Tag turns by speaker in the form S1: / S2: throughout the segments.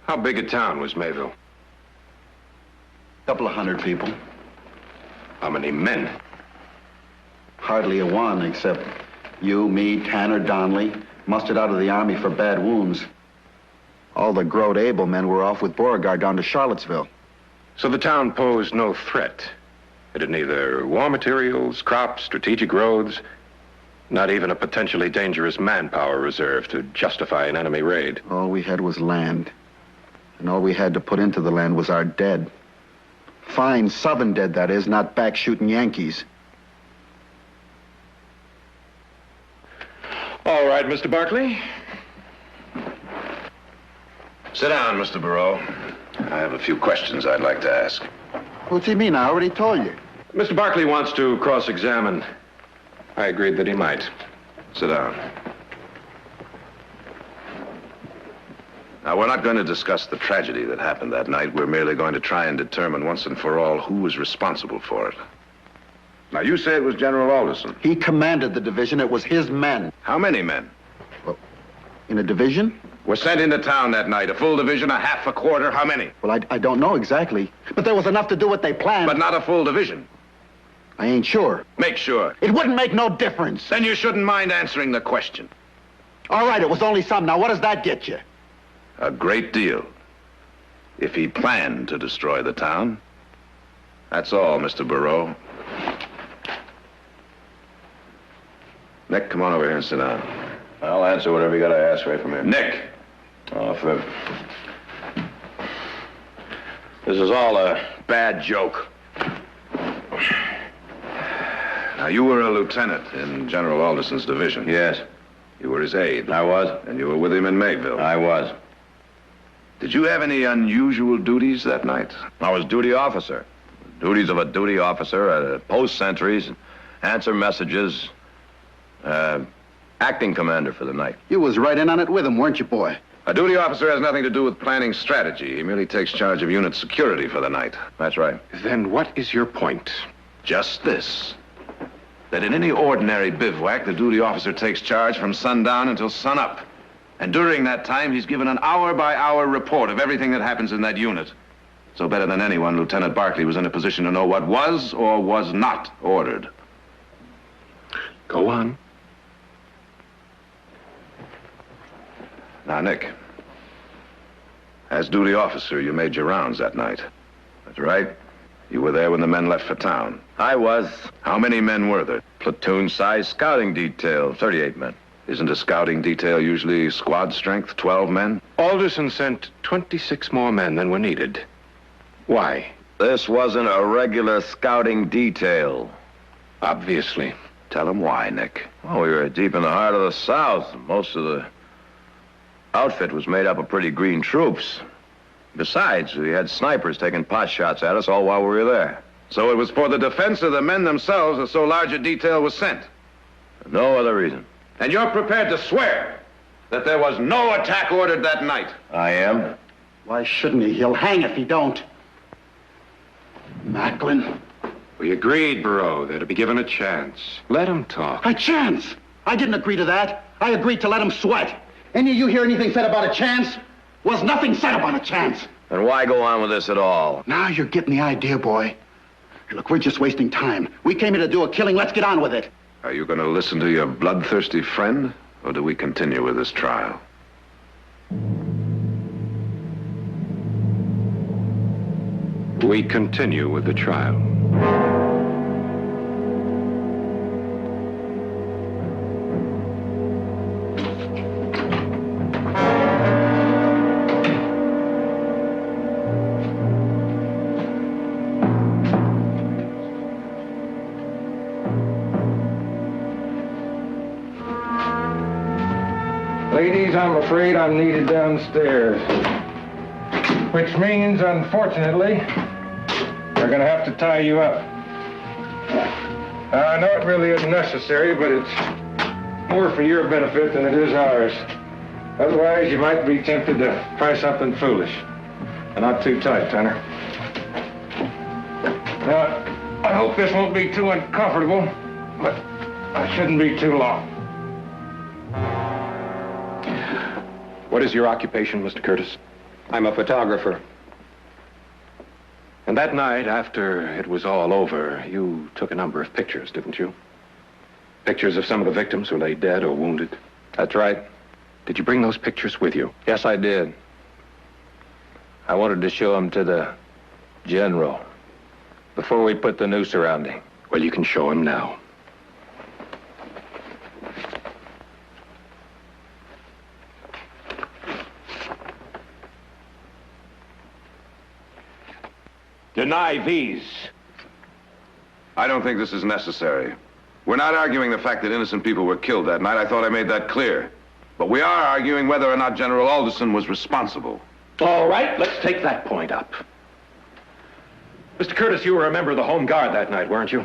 S1: How big a town was Mayville?
S2: Couple of hundred people.
S1: How many men?
S2: Hardly a one, except you, me, Tanner, Donnelly, mustered out of the Army for bad wounds. All the Grote Able men were off with Beauregard down to Charlottesville.
S1: So the town posed no threat. It had neither war materials, crops, strategic roads, not even a potentially dangerous manpower reserve to justify an enemy raid.
S2: All we had was land. And all we had to put into the land was our dead. Fine Southern dead, that is, not back-shooting Yankees.
S1: All right, Mr. Barkley.
S3: Sit down, Mr. Barreau. I have a few questions I'd like to ask.
S2: What's he mean? I already told you.
S1: Mr. Barkley wants to cross-examine. I agreed that he might.
S3: Sit down. Now, we're not going to discuss the tragedy that happened that night. We're merely going to try and determine once and for all who was responsible for it. Now, you say it was General Alderson.
S2: He commanded the division. It was his men.
S3: How many men?
S2: Well, in a division?
S3: Were sent into town that night. A full division, a half, a quarter, how many?
S2: Well, I don't know exactly. But there was enough to do what they planned.
S3: But not a full division.
S2: I ain't sure.
S3: Make sure.
S2: It wouldn't make no difference.
S3: Then you shouldn't mind answering the question.
S2: All right, it was only some. Now, what does that get you?
S3: A great deal. If he planned to destroy the town. That's all, Mr. Barreau. Nick, come on over here and sit down.
S4: I'll answer whatever you gotta ask right from here.
S3: Nick!
S4: Oh, this is all a bad joke.
S3: Now, you were a lieutenant in General Alderson's division.
S4: Yes,
S3: You were his aide.
S4: I was.
S3: And you were with him in Mayville.
S4: I was.
S3: Did you have any unusual duties that night?
S4: I was duty officer. Duties of a duty officer, post sentries, answer messages, acting commander for the night.
S2: You was right in on it with him, weren't you, boy?
S3: A duty officer has nothing to do with planning strategy. He merely takes charge of unit security for the night.
S4: That's right.
S1: Then what is your point?
S3: Just this. That in any ordinary bivouac, the duty officer takes charge from sundown until sunup. And during that time, he's given an hour-by-hour report of everything that happens in that unit. So better than anyone, Lieutenant Barkley was in a position to know what was or was not ordered.
S1: Go on.
S3: Now, Nick, as duty officer, you made your rounds that night. That's right. You were there when the men left for town.
S4: I was.
S3: How many men were there?
S4: Platoon-sized scouting detail, 38 men.
S3: Isn't a scouting detail usually squad strength, 12 men?
S1: Alderson sent 26 more men than were needed. Why?
S4: This wasn't a regular scouting detail.
S1: Obviously.
S3: Tell him why, Nick.
S4: Well, we were deep in the heart of the South. Most of the outfit was made up of pretty green troops. Besides, we had snipers taking pot shots at us all while we were there.
S3: So it was for the defense of the men themselves that so large a detail was sent?
S4: No other reason.
S3: And you're prepared to swear that there was no attack ordered that night?
S4: I am.
S2: Why shouldn't he? He'll hang if he don't. Macklin.
S1: We agreed, Barreau, they're to be given a chance. Let him talk.
S2: A chance? I didn't agree to that. I agreed to let him sweat. Any of you hear anything said about a chance? Was nothing said about a chance.
S4: Then why go on with this at all?
S2: Now you're getting the idea, boy. Hey, look, we're just wasting time. We came here to do a killing. Let's get on with it.
S3: Are you going to listen to your bloodthirsty friend, or do we continue with this trial?
S1: We continue with the trial.
S5: Ladies, I'm afraid I'm needed downstairs. Which means, unfortunately, they're gonna have to tie you up. I know it really isn't necessary, but it's more for your benefit than it is ours. Otherwise, you might be tempted to try something foolish. And not too tight, Tanner. Now, I hope this won't be too uncomfortable, but I shouldn't be too long.
S1: What is your occupation, Mr. Curtis?
S5: I'm a photographer.
S1: And that night, after it was all over, you took a number of pictures, didn't you? Pictures of some of the victims who lay dead or wounded.
S5: That's right.
S1: Did you bring those pictures with you?
S5: Yes, I did. I wanted to show them to the general before we put the noose around him.
S1: Well, you can show him now. Deny these.
S3: I don't think this is necessary. We're not arguing the fact that innocent people were killed that night. I thought I made that clear. But we are arguing whether or not General Alderson was responsible.
S1: All right, let's take that point up. Mr. Curtis, you were a member of the Home Guard that night, weren't you?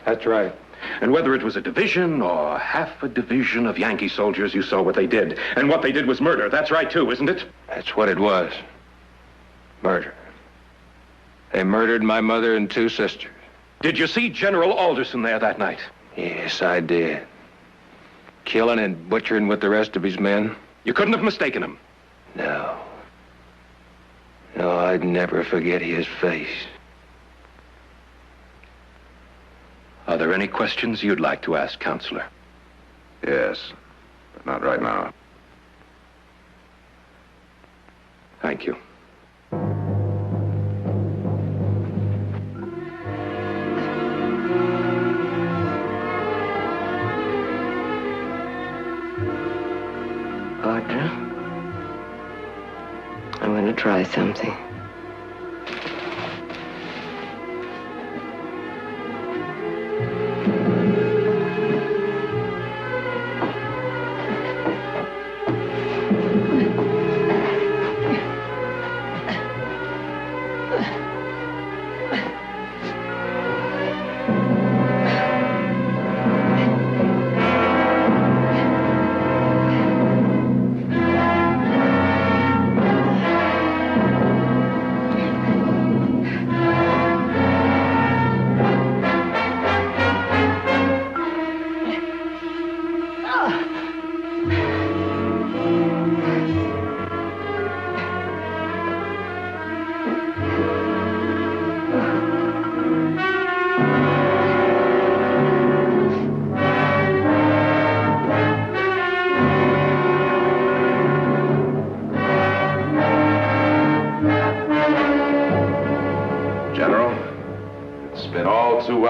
S5: That's right.
S1: And whether it was a division or half a division of Yankee soldiers, you saw what they did. And what they did was murder. That's right, too, isn't it?
S5: That's what it was. Murder. They murdered my mother and 2 sisters.
S1: Did you see General Alderson there that night?
S5: Yes, I did. Killing and butchering with the rest of his men.
S1: You couldn't have mistaken him.
S5: No. No, I'd never forget his face.
S1: Are there any questions you'd like to ask, Counselor?
S3: Yes, but not right now.
S1: Thank you.
S6: Audra, I'm going to try something.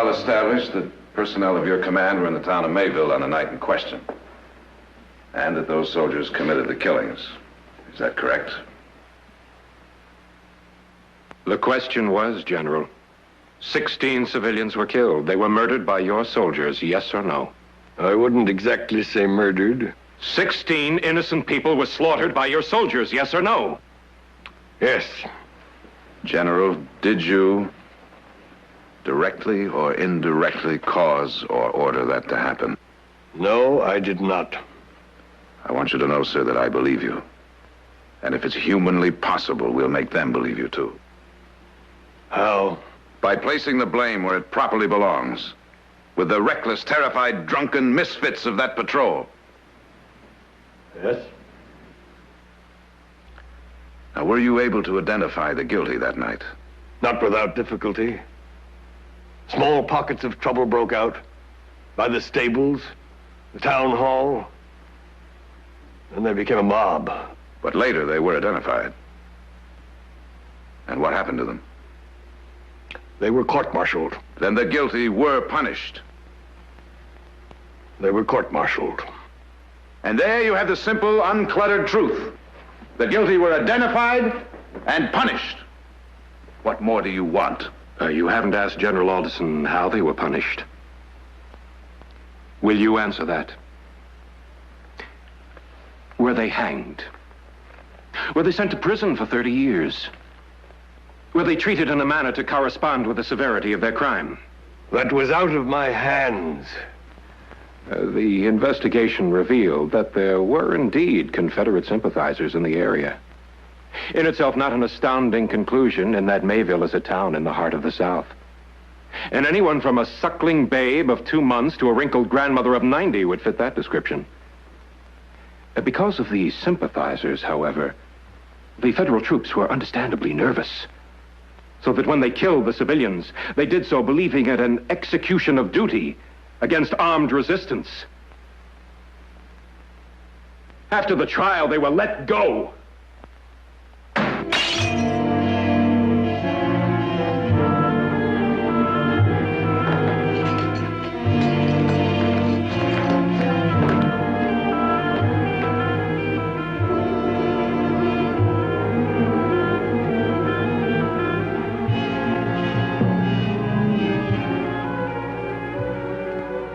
S3: Established that personnel of your command were in the town of Mayville on the night in question, and that those soldiers committed the killings. Is that correct?
S1: The question was, General, 16 civilians were killed. They were murdered by your soldiers, yes or no?
S7: I wouldn't exactly say murdered.
S1: 16 innocent people were slaughtered by your soldiers, yes or no?
S7: Yes.
S3: General, did you directly or indirectly cause or order that to happen?
S7: No, I did not.
S3: I want you to know, sir, that I believe you. And if it's humanly possible, we'll make them believe you, too.
S7: How?
S3: By placing the blame where it properly belongs, with the reckless, terrified, drunken misfits of that patrol.
S7: Yes?
S3: Now, were you able to identify the guilty that night?
S7: Not without difficulty. Small pockets of trouble broke out by the stables, the town hall, and they became a mob.
S3: But later they were identified. And what happened to them?
S7: They were court-martialed.
S3: Then the guilty were punished.
S7: They were court-martialed.
S3: And there you have the simple, uncluttered truth. The guilty were identified and punished. What more do you want?
S1: You haven't asked General Alderson how they were punished. Will you answer that? Were they hanged? Were they sent to prison for 30 years? Were they treated in a manner to correspond with the severity of their crime?
S7: That was out of my hands.
S1: The investigation revealed that there were indeed Confederate sympathizers in the area. In itself, not an astounding conclusion in that Mayville is a town in the heart of the South. And anyone from a suckling babe of 2 months to a wrinkled grandmother of 90 would fit that description. Because of these sympathizers, however, The federal troops were understandably nervous, so that when they killed the civilians, they did so believing it an execution of duty against armed resistance. After the trial, they were let go.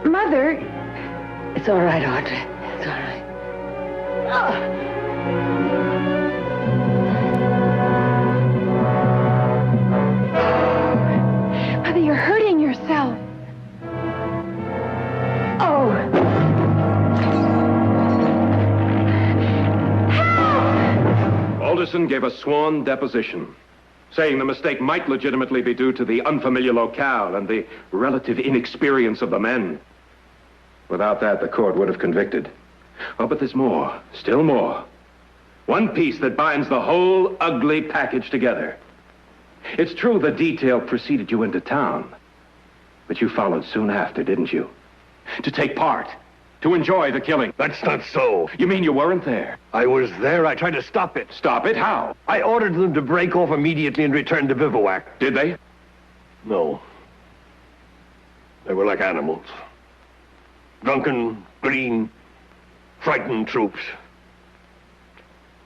S6: Mother, it's all right, Audrey. It's all right. Mother, you're hurting yourself. Oh. Help!
S1: Alderson gave a sworn deposition, saying the mistake might legitimately be due to the unfamiliar locale and the relative inexperience of the men. Without that, the court would have convicted. Oh, but there's more, still more. One piece that binds the whole ugly package together. It's true the detail preceded you into town, but you followed soon after, didn't you? To take part, to enjoy the killing.
S7: That's not so.
S1: You mean you weren't there?
S7: I was there. I tried to stop it.
S1: Stop it? How?
S7: I ordered them to break off immediately and return to bivouac.
S1: Did they?
S7: No. They were like animals. Drunken, green, frightened troops.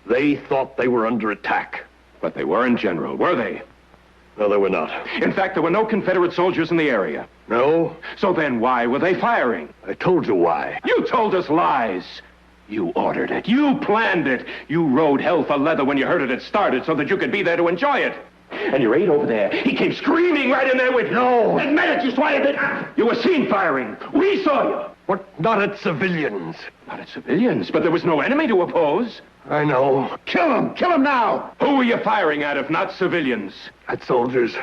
S7: They thought they were under attack.
S1: But they weren't, General, were they?
S7: No, they were not.
S1: In fact, there were no Confederate soldiers in the area.
S7: No?
S1: So then why were they firing?
S7: I told you why.
S1: You told us lies. You ordered it. You planned it. You rode hell for leather when you heard it had started so that you could be there to enjoy it. And your aide over there, he came screaming right in there with you.
S7: No.
S1: Admit it, you swatted it. You were seen firing. We saw you.
S7: What? Not at civilians.
S1: Not at civilians, but there was no enemy to oppose.
S7: I know.
S1: Kill him! Kill him now! Who were you firing at if not civilians?
S7: At soldiers.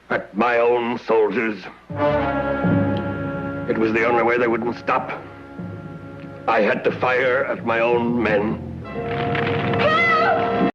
S7: At my own soldiers. It was the only way they wouldn't stop. I had to fire at my own men.